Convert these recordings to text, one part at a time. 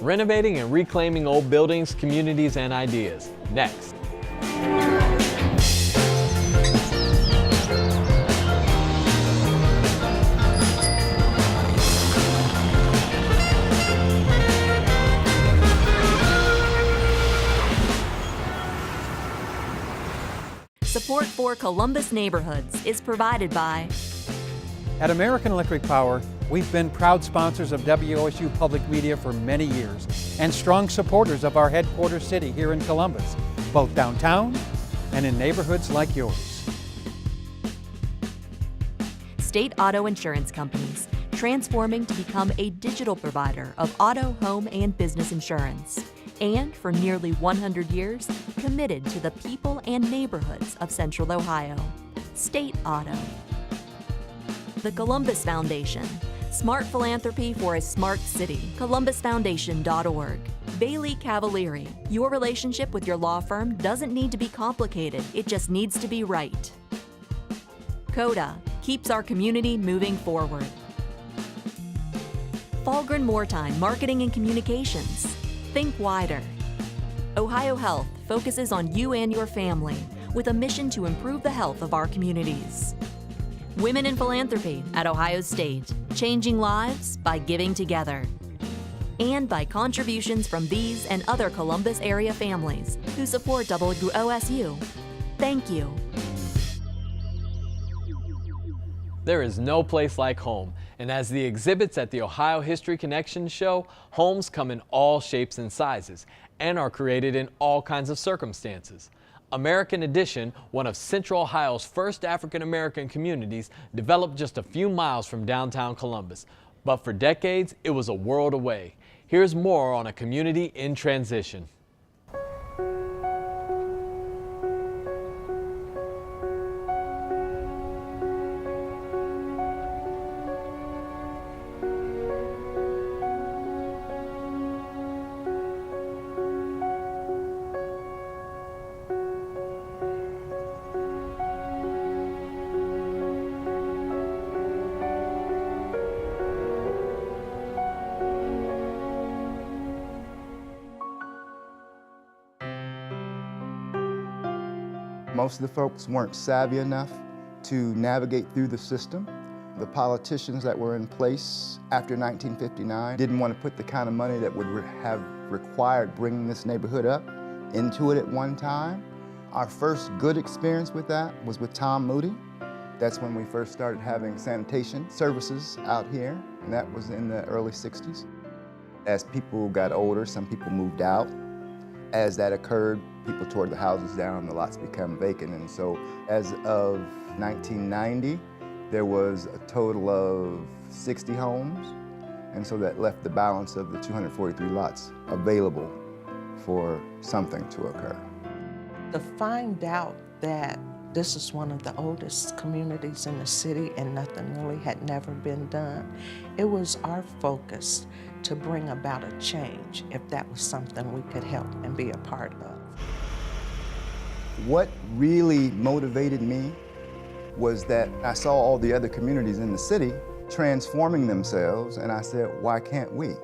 renovating and reclaiming old buildings, communities, and ideas. Next. Support for Columbus Neighborhoods is provided by At American Electric Power, we've been proud sponsors of WOSU Public Media for many years and strong supporters of our headquarters city here in Columbus, both downtown and in neighborhoods like yours. State Auto Insurance Companies, transforming to become a digital provider of auto, home, and business insurance. And for nearly 100 years, committed to the people and neighborhoods of Central Ohio. State Auto. The Columbus Foundation. Smart philanthropy for a smart city. ColumbusFoundation.org. Bailey Cavalieri. Your relationship with your law firm doesn't need to be complicated, it just needs to be right. CODA. Keeps our community moving forward. Falgren Moortime Marketing and Communications. Think wider. Ohio Health focuses on you and your family with a mission to improve the health of our communities. Women in Philanthropy at Ohio State, changing lives by giving together. And by contributions from these and other Columbus area families who support WOSU. Thank you. There is no place like home, and as the exhibits at the Ohio History Connection show, homes come in all shapes and sizes and are created in all kinds of circumstances. American Addition, one of Central Ohio's first African-American communities, developed just a few miles from downtown Columbus. But for decades, it was a world away. Here's more on a community in transition. Most of the folks weren't savvy enough to navigate through the system. The politicians that were in place after 1959 didn't want to put the kind of money that would have required bringing this neighborhood up into it at one time. Our first good experience with that was with Tom Moody. That's when we first started having sanitation services out here, and that was in the early 60s. As people got older, some people moved out. As that occurred, people tore the houses down, the lots became vacant, and so as of 1990, there was a total of 60 homes, and so that left the balance of the 243 lots available for something to occur. To find out that this is one of the oldest communities in the city and nothing really had never been done, it was our focus to bring about a change if that was something we could help and be a part of. What really motivated me was that I saw all the other communities in the city transforming themselves, and I said, why can't we?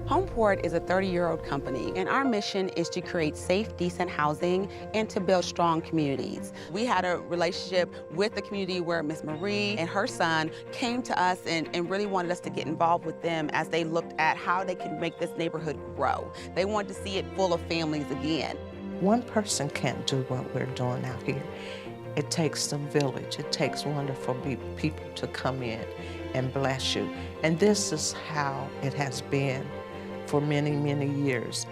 Homeport is a 30-year-old company, and our mission is to create safe, decent housing and to build strong communities. We had a relationship with the community where Miss Marie and her son came to us and really wanted us to get involved with them as they looked at how they could make this neighborhood grow. They wanted to see it full of families again. One person can't do what we're doing out here. It takes a village. It takes wonderful people to come in and bless you. And this is how it has been for many, many years.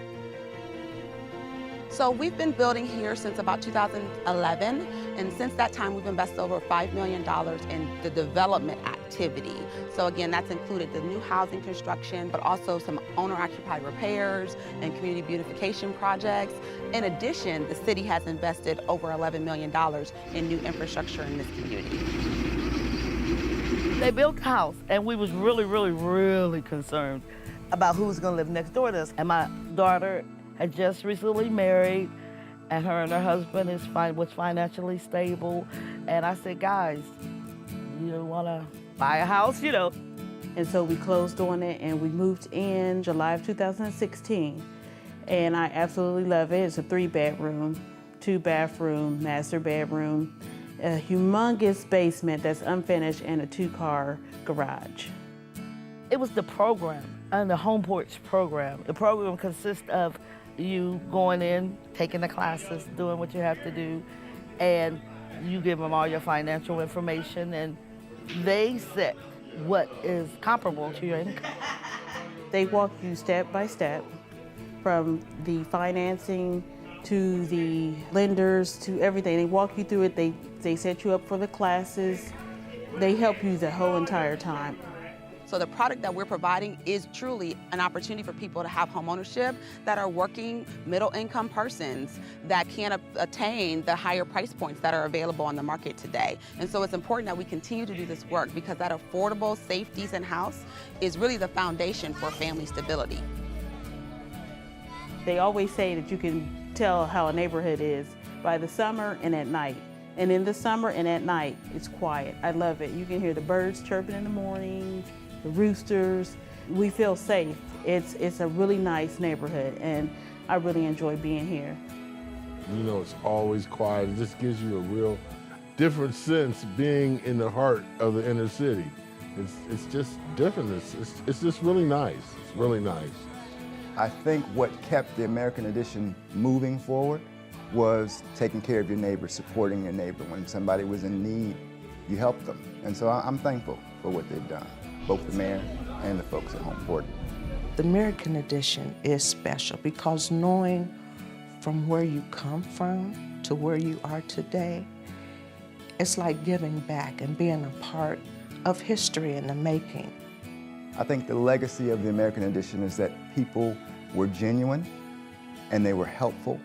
So we've been building here since about 2011, and since that time we've invested over $5 million in the development activity. So again, that's included the new housing construction, but also some owner-occupied repairs and community beautification projects. In addition, the city has invested over $11 million in new infrastructure in this community. They built a house, and we was really concerned about who's gonna live next door to us. And my daughter had just recently married, and her husband was financially stable. And I said, guys, you wanna buy a house, you know? And so we closed on it and we moved in July of 2016. And I absolutely love it. It's a 3-bedroom, 2-bathroom, master bedroom, a humongous basement that's unfinished, and a 2-car garage. It was the program and the Home Porch program. The program consists of you going in, taking the classes, doing what you have to do, and you give them all your financial information, and they set what is comparable to your income. They walk you step by step from the financing to the lenders to everything. They walk you through it. They set you up for the classes. They help you the whole entire time. So the product that we're providing is truly an opportunity for people to have home ownership that are working middle-income persons that can't attain the higher price points that are available on the market today. And so it's important that we continue to do this work because that affordable, safe, decent house is really the foundation for family stability. They always say that you can tell how a neighborhood is by the summer and at night. And in the summer and at night, it's quiet. I love it. You can hear the birds chirping in the morning, the roosters. We feel safe. It's a really nice neighborhood, and I really enjoy being here. You know, it's always quiet. It just gives you a real different sense being in the heart of the inner city. It's just different. It's just really nice. It's really nice. I think what kept the American Addition moving forward was taking care of your neighbor, supporting your neighbor. When somebody was in need, you helped them. And so I'm thankful for what they've done, both the mayor and the folks at Home Porch. The American Addition is special because knowing from where you come from to where you are today, it's like giving back and being a part of history in the making. I think the legacy of the American Addition is that people were genuine and they were helpful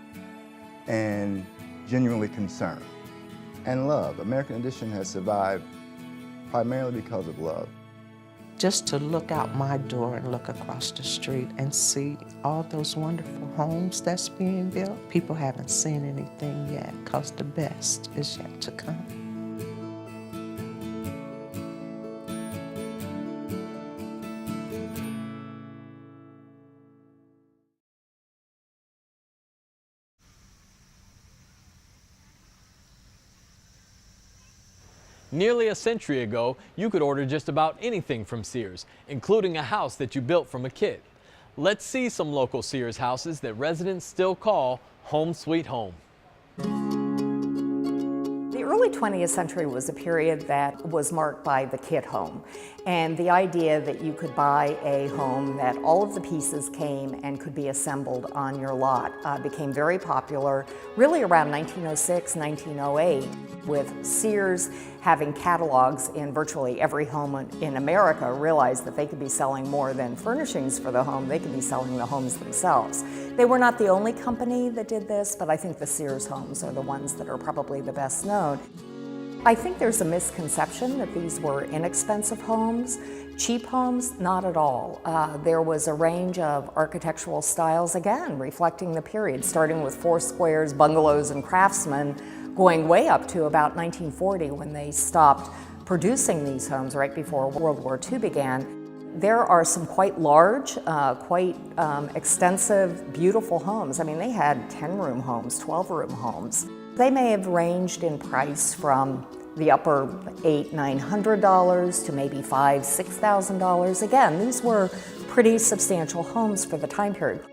and genuinely concerned. And love. American Addition has survived primarily because of love. Just to look out my door and look across the street and see all those wonderful homes that's being built, people haven't seen anything yet because the best is yet to come. Nearly a century ago, you could order just about anything from Sears, including a house that you built from a kit. Let's see some local Sears houses that residents still call home sweet home. The early 20th century was a period that was marked by the kit home, and the idea that you could buy a home that all of the pieces came and could be assembled on your lot became very popular really around 1906, 1908, with Sears having catalogs in virtually every home in America realized that they could be selling more than furnishings for the home, they could be selling the homes themselves. They were not the only company that did this, but I think the Sears homes are the ones that are probably the best known. I think there's a misconception that these were inexpensive homes. Cheap homes, not at all. There was a range of architectural styles, again, reflecting the period, starting with four squares, bungalows, and craftsmen, going way up to about 1940 when they stopped producing these homes right before World War II began. There are some quite large, quite extensive, beautiful homes. I mean, they had 10-room homes, 12-room homes. They may have ranged in price from the upper $800, $900 to maybe $5,000, $6,000. Again, these were pretty substantial homes for the time period.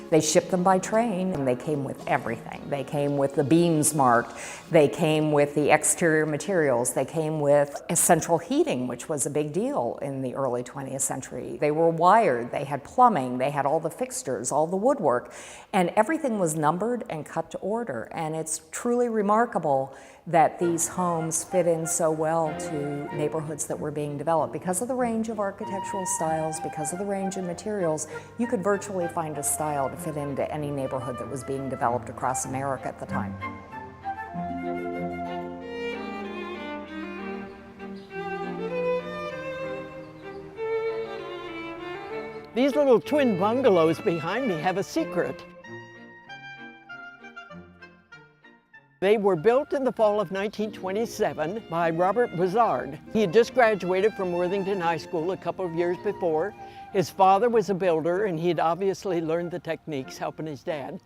They shipped them by train, and they came with everything. They came with the beams marked. They came with the exterior materials. They came with central heating, which was a big deal in the early 20th century. They were wired. They had plumbing. They had all the fixtures, all the woodwork, and everything was numbered and cut to order. And it's truly remarkable that these homes fit in so well to neighborhoods that were being developed. Because of the range of architectural styles, because of the range of materials, you could virtually find a style to fit into any neighborhood that was being developed across America at the time. These little twin bungalows behind me have a secret. They were built in the fall of 1927 by Robert Buzard. He had just graduated from Worthington High School a couple of years before. His father was a builder, and he had obviously learned the techniques helping his dad.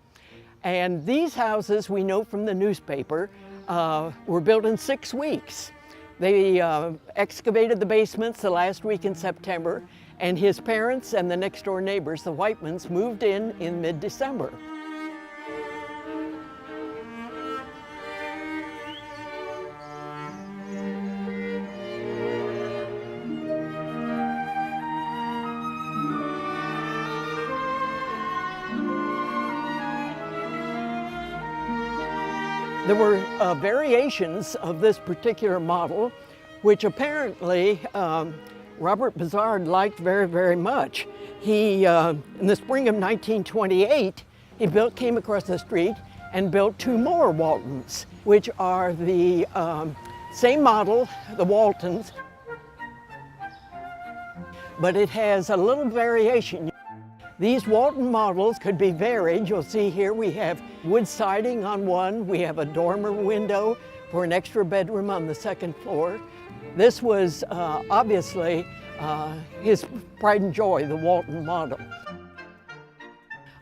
And these houses, we know from the newspaper, were built in 6 weeks. They excavated the basements the last week in September, and his parents and the next door neighbors, the Whitemans, moved in mid-December. There were variations of this particular model, which apparently Robert Buzard liked very, very much. He, in the spring of 1928, he came across the street and built 2 more Waltons, which are the same model, the Waltons, but it has a little variation. These Walton models could be varied. You'll see here we have wood siding on one. We have a dormer window for an extra bedroom on the 2nd floor. This was obviously his pride and joy, the Walton model.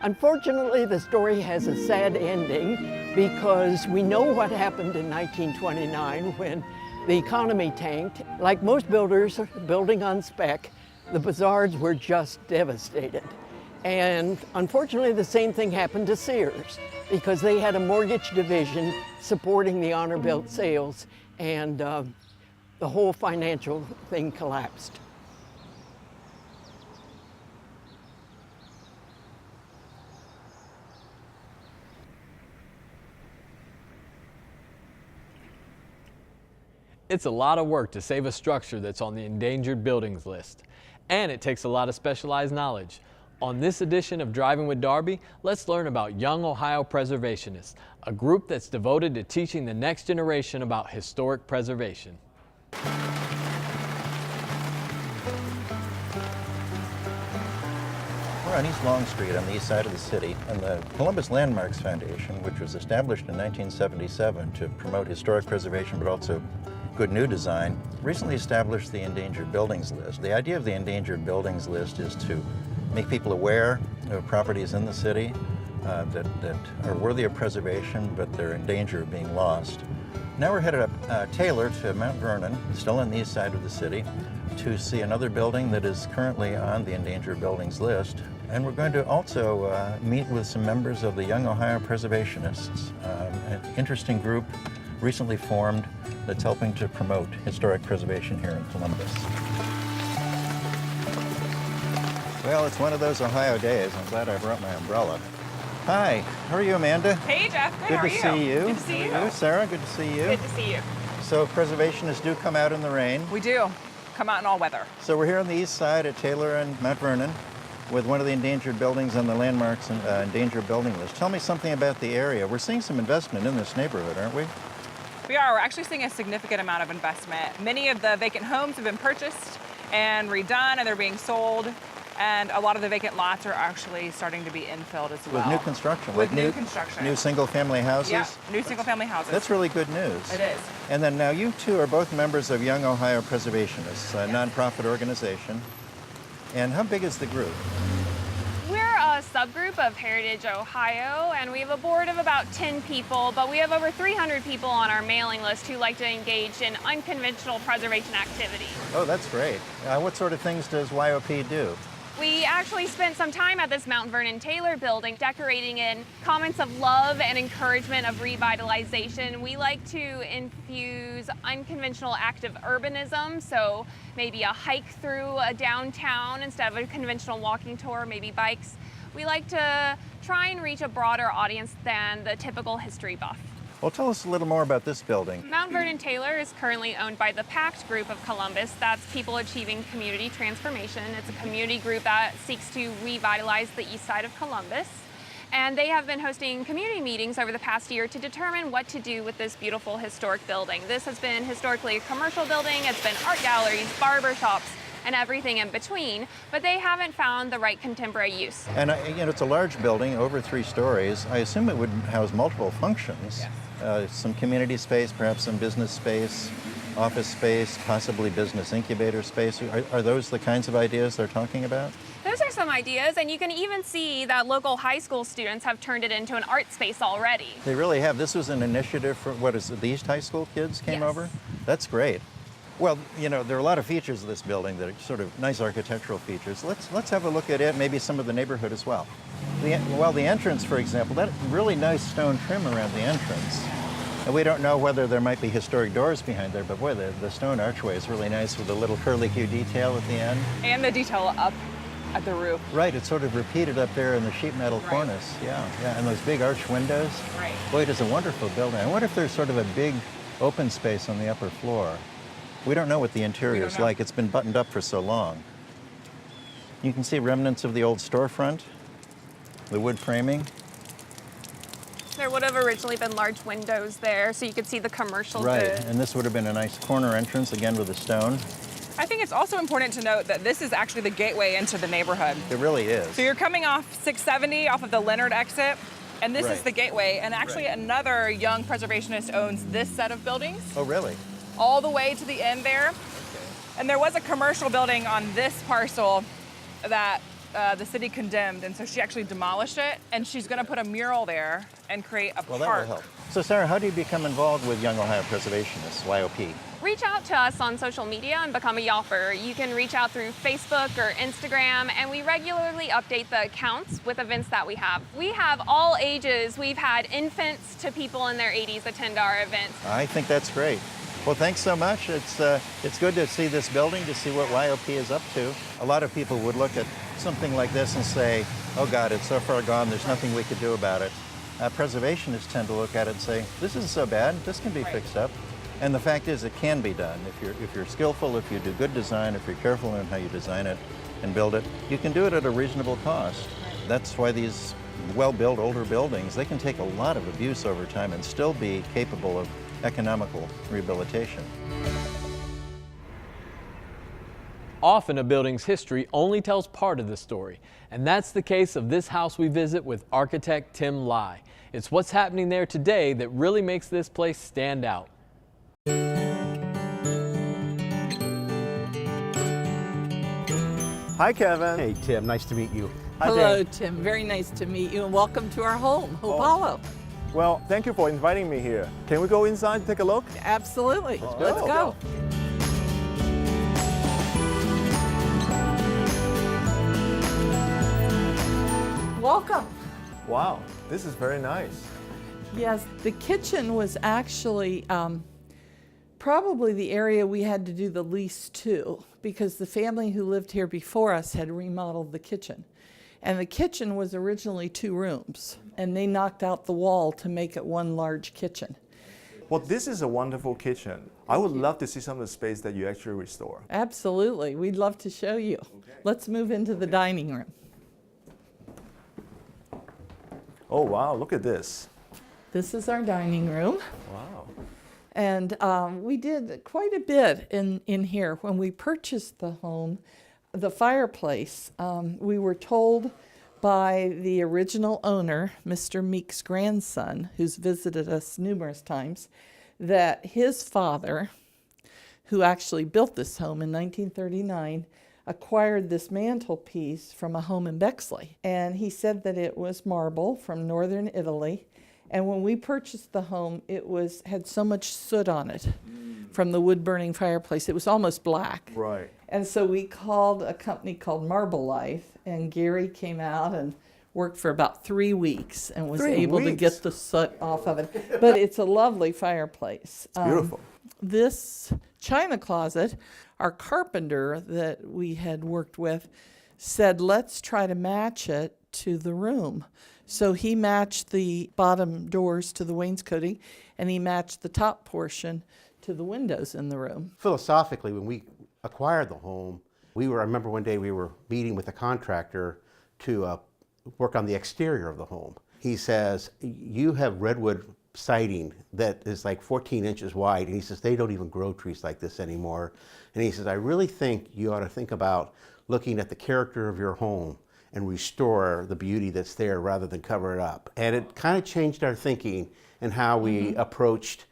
Unfortunately, the story has a sad ending because we know what happened in 1929 when the economy tanked. Like most builders building on spec, the Buzards were just devastated. And unfortunately, the same thing happened to Sears because they had a mortgage division supporting the honor-built sales, and the whole financial thing collapsed. It's a lot of work to save a structure that's on the endangered buildings list, and it takes a lot of specialized knowledge. On this edition of Driving with Darby, let's learn about Young Ohio Preservationists, a group that's devoted to teaching the next generation about historic preservation. We're on East Long Street on the east side of the city, and the Columbus Landmarks Foundation, which was established in 1977 to promote historic preservation but also good new design, recently established the Endangered Buildings List. The idea of the Endangered Buildings List is to make people aware of properties in the city that are worthy of preservation, but they're in danger of being lost. Now we're headed up Taylor to Mount Vernon, still on the east side of the city, to see another building that is currently on the Endangered Buildings List. And we're going to also meet with some members of the Young Ohio Preservationists, an interesting group recently formed that's helping to promote historic preservation here in Columbus. Well, it's one of those Ohio days. I'm glad I brought my umbrella. Hi, how are you, Amanda? Hey, Jeff. Good, how are you? Good to see you. Good to see you. Sarah, good to see you. Good to see you. So preservationists do come out in the rain. We do. Come out in all weather. So we're here on the east side at Taylor and Mount Vernon with one of the endangered buildings on the Landmarks and Endangered Building List. Tell me something about the area. We're seeing some investment in this neighborhood, aren't we? We are. We're actually seeing a significant amount of investment. Many of the vacant homes have been purchased and redone, and they're being sold. And a lot of the vacant lots are actually starting to be infilled as well. With new construction. With new construction. New single-family houses? Yeah, new single-family houses. That's really good news. It is. And then now you two are both members of Young Ohio Preservationists, a nonprofit organization. And how big is the group? We're a subgroup of Heritage Ohio, and we have a board of about 10 people, but we have over 300 people on our mailing list who like to engage in unconventional preservation activities. Oh, that's great. What sort of things does YOP do? We actually spent some time at this Mount Vernon Taylor building decorating in comments of love and encouragement of revitalization. We like to infuse unconventional active urbanism, so maybe a hike through a downtown instead of a conventional walking tour, maybe bikes. We like to try and reach a broader audience than the typical history buff. Well, tell us a little more about this building. Mount Vernon Taylor is currently owned by the PACT Group of Columbus. That's People Achieving Community Transformation. It's a community group that seeks to revitalize the east side of Columbus. And they have been hosting community meetings over the past year to determine what to do with this beautiful historic building. This has been historically a commercial building. It's been art galleries, barber shops, and everything in between, but they haven't found the right contemporary use. And it's a large building, over 3 stories. I assume it would house multiple functions. Yes. Some community space, perhaps some business space, office space, possibly business incubator space. Are those the kinds of ideas they're talking about? Those are some ideas, and you can even see that local high school students have turned it into an art space already. They really have. This was an initiative for, what is it, the East High School kids came over? That's great. Well, there are a lot of features of this building that are sort of nice architectural features. Let's have a look at it, maybe some of the neighborhood as well. The entrance, for example, that really nice stone trim around the entrance. And we don't know whether there might be historic doors behind there, but boy, the stone archway is really nice with a little curly-Q detail at the end. And the detail up at the roof. Right, it's sort of repeated up there in the sheet metal cornice. Yeah, and those big arch windows. Right. Boy, it is a wonderful building. I wonder if there's sort of a big open space on the upper floor. We don't know what the interior is like. It's been buttoned up for so long. You can see remnants of the old storefront, the wood framing. There would have originally been large windows there, so you could see the commercial Right, goods. and this would have been a nice corner entrance, again with a stone. I think it's also important to note that this is actually the gateway into the neighborhood. It really is. So you're coming off 670 off of the Leonard exit, and this is Right. the gateway. And actually another young preservationist owns this set of buildings Oh, really? all the way to the end there. And there was a commercial building on this parcel that the city condemned, and so she actually demolished it, and she's going to put a mural there and create a Well, park. that will help. So, Sarah, how do you become involved with Young Ohio Preservationists, YOP? Reach out to us on social media and become a YOPper. You can reach out through Facebook or Instagram, and we regularly update the accounts with events that we have. We have all ages. We've had infants to people in their 80s attend our events. I think that's great. Well, thanks so much. It's good to see this building, to see what YOP is up to. A lot of people would look at something like this and say, oh God, it's so far gone, there's nothing we could do about it. Preservationists tend to look at it and say, this isn't so bad, this can be fixed up. And the fact is, it can be done. If you're skillful, if you do good design, if you're careful in how you design it and build it, you can do it at a reasonable cost. That's why these well-built older buildings, they can take a lot of abuse over time and still be capable of economical rehabilitation. Often a building's history only tells part of the story, and that's the case of this house we visit with architect Tim Lai. It's what's happening there today that really makes this place stand out. Hi, Kevin. Hey, Tim. Nice to meet you. Hello, Tim. Very nice to meet you, and welcome to our home, Hope Hollow. Well, thank you for inviting me here. Can we go inside and take a look? Absolutely. Let's go. Welcome. Wow, this is very nice. Yes, the kitchen was actually probably the area we had to do the least to, because the family who lived here before us had remodeled the kitchen. And the kitchen was originally 2 rooms, and they knocked out the wall to make it one large kitchen. Well, this is a wonderful kitchen. I would love to see some of the space that you actually restore. Absolutely. We'd love to show you. Let's move into the dining room. Oh, wow, look at this. This is our dining room. Wow. And we did quite a bit in here. When we purchased the home, the fireplace, we were told by the original owner, Mr. Meek's grandson, who's visited us numerous times, that his father, who actually built this home in 1939, acquired this mantelpiece from a home in Bexley. And he said that it was marble from northern Italy. And when we purchased the home, it had so much soot on it from the wood-burning fireplace. It was almost black. Right. And so we called a company called Marble Life, and Gary came out and worked for about 3 weeks and was able to get the soot off of it. But it's a lovely fireplace. It's beautiful. This china closet, our carpenter that we had worked with said, let's try to match it to the room. So he matched the bottom doors to the wainscoting, and he matched the top portion to the windows in the room. Philosophically, when we acquired the home, I remember one day we were meeting with a contractor to work on the exterior of the home. He says, you have redwood siding that is like 14 inches wide, and he says they don't even grow trees like this anymore. And he says, I really think you ought to think about looking at the character of your home and restore the beauty that's there rather than cover it up. And it kind of changed our thinking and how we approached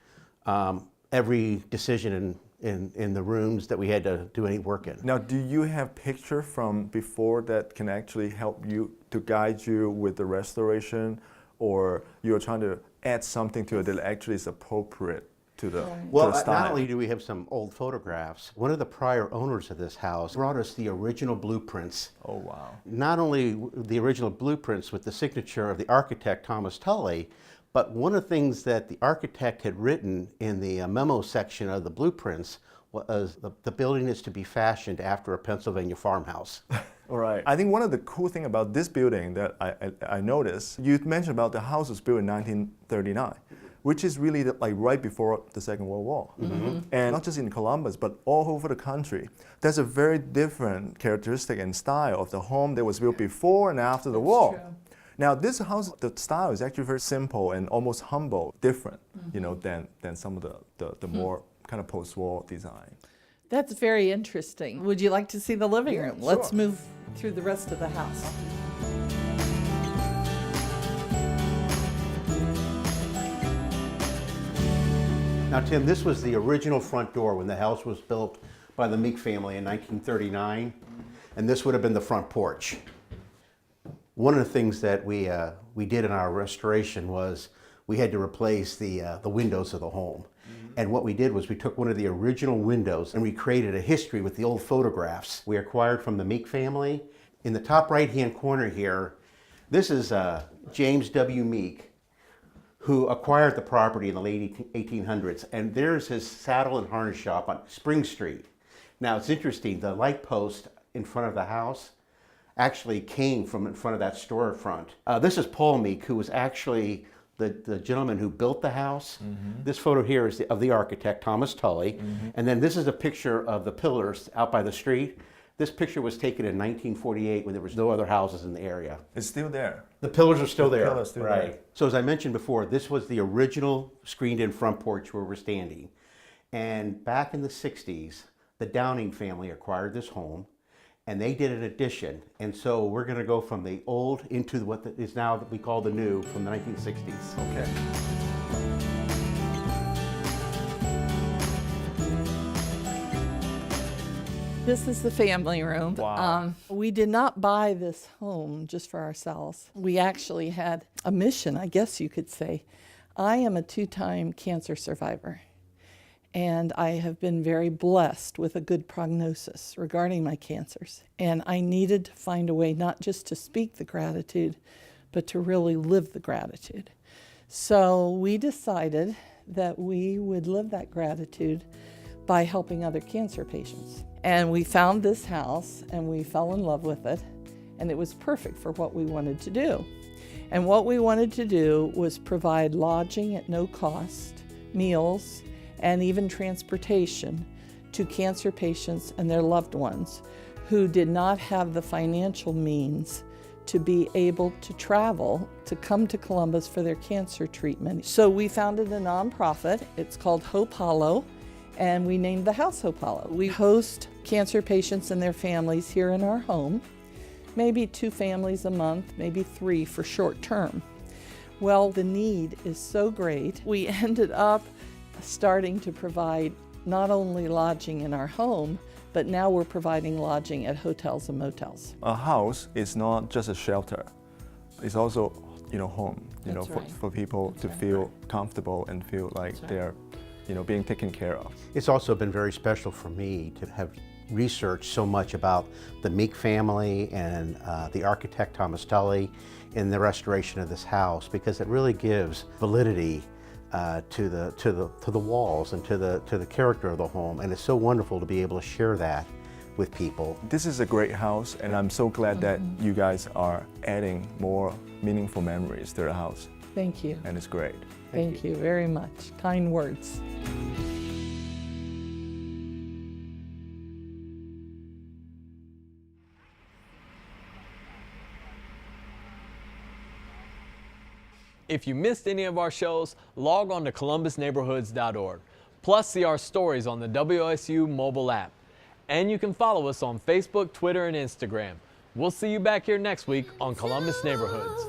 every decision in the rooms that we had to do any work in. Now, do you have picture from before that can actually help you to guide you with the restoration, or you're trying to add something to it that actually is appropriate to the, to the style? Not only do we have some old photographs, one of the prior owners of this house brought us the original blueprints. Oh, wow. Not only the original blueprints with the signature of the architect, Thomas Tully, but one of the things that the architect had written in the memo section of the blueprints was the building is to be fashioned after a Pennsylvania farmhouse. All right. I think one of the cool things about this building that I noticed, you mentioned about the house was built in 1939, which is really like right before the Second World War. And not just in Columbus, but all over the country. There's a very different characteristic and style of the home that was built before and after the war. True. Now this house, the style is actually very simple and almost humble, different, you know, than some of the more kind of post-war design. That's very interesting. Would you like to see the living room? Sure. Let's move through the rest of the house. Now, Tim, this was the original front door when the house was built by the Meek family in 1939, and this would have been the front porch. One of the things that we did in our restoration was we had to replace the windows of the home. And what we did was we took one of the original windows and we created a history with the old photographs we acquired from the Meek family. In the top right-hand corner here, this is James W. Meek, who acquired the property in the late 1800s. And there's his saddle and harness shop on Spring Street. Now, it's interesting, the light post in front of the house actually came from in front of that storefront. This is Paul Meek, who was actually the gentleman who built the house. This photo here is of the architect, Thomas Tully. And then this is a picture of the pillars out by the street. This picture was taken in 1948 when there was no other houses in the area. It's still there. The pillars are still there. Pillars still right. there. So as I mentioned before, this was the original screened-in front porch where we're standing. And back in the 60s, the Downing family acquired this home, and they did an addition. And so we're going to go from the old into what is now we call the new from the 1960s. Okay. This is the family room. Wow. We did not buy this home just for ourselves. We actually had a mission, I guess you could say. I am a 2-time cancer survivor, and I have been very blessed with a good prognosis regarding my cancers. And I needed to find a way not just to speak the gratitude, but to really live the gratitude. So we decided that we would live that gratitude by helping other cancer patients. And we found this house and we fell in love with it, and it was perfect for what we wanted to do. And what we wanted to do was provide lodging at no cost, meals, and even transportation to cancer patients and their loved ones who did not have the financial means to be able to travel to come to Columbus for their cancer treatment. So we founded a nonprofit. It's called Hope Hollow, and we named the house Hope Hollow. We host cancer patients and their families here in our home, maybe 2 families a month, maybe 3 for short term. Well, the need is so great, we ended up starting to provide not only lodging in our home, but now we're providing lodging at hotels and motels. A house is not just a shelter. It's also, you know, home, you know, for people to feel comfortable and feel like they're, you know, being taken care of. It's also been very special for me to have researched so much about the Meek family and the architect Thomas Tully in the restoration of this house, because it really gives validity to the walls and to the character of the home, and it's so wonderful to be able to share that with people. This is a great house, and I'm so glad that you guys are adding more meaningful memories to the house. Thank you. And it's great. Thank you very much. Kind words. If you missed any of our shows, log on to columbusneighborhoods.org. Plus, see our stories on the WOSU mobile app. And you can follow us on Facebook, Twitter, and Instagram. We'll see you back here next week on Columbus Neighborhoods.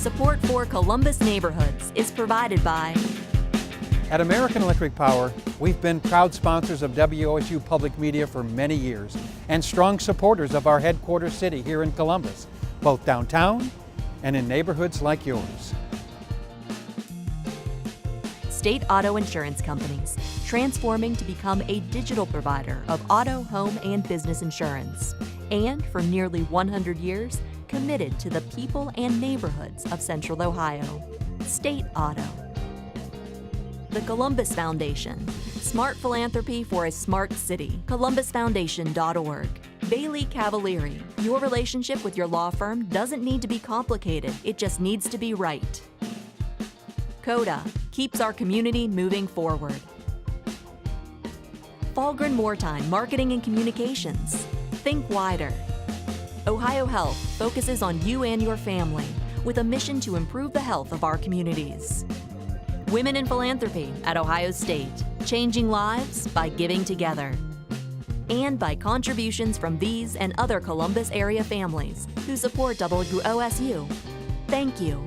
Support for Columbus Neighborhoods is provided by At American Electric Power, we've been proud sponsors of WOSU Public Media for many years and strong supporters of our headquarters city here in Columbus, both downtown and in neighborhoods like yours. State Auto Insurance Companies, transforming to become a digital provider of auto, home, and business insurance. And for nearly 100 years, committed to the people and neighborhoods of Central Ohio. State Auto. The Columbus Foundation. Smart philanthropy for a smart city. ColumbusFoundation.org. Bailey Cavalieri. Your relationship with your law firm doesn't need to be complicated, it just needs to be right. CODA keeps our community moving forward. Falgren Moortime Marketing and Communications. Think wider. Ohio Health focuses on you and your family with a mission to improve the health of our communities. Women in Philanthropy at Ohio State, changing lives by giving together. And by contributions from these and other Columbus area families who support WOSU. Thank you.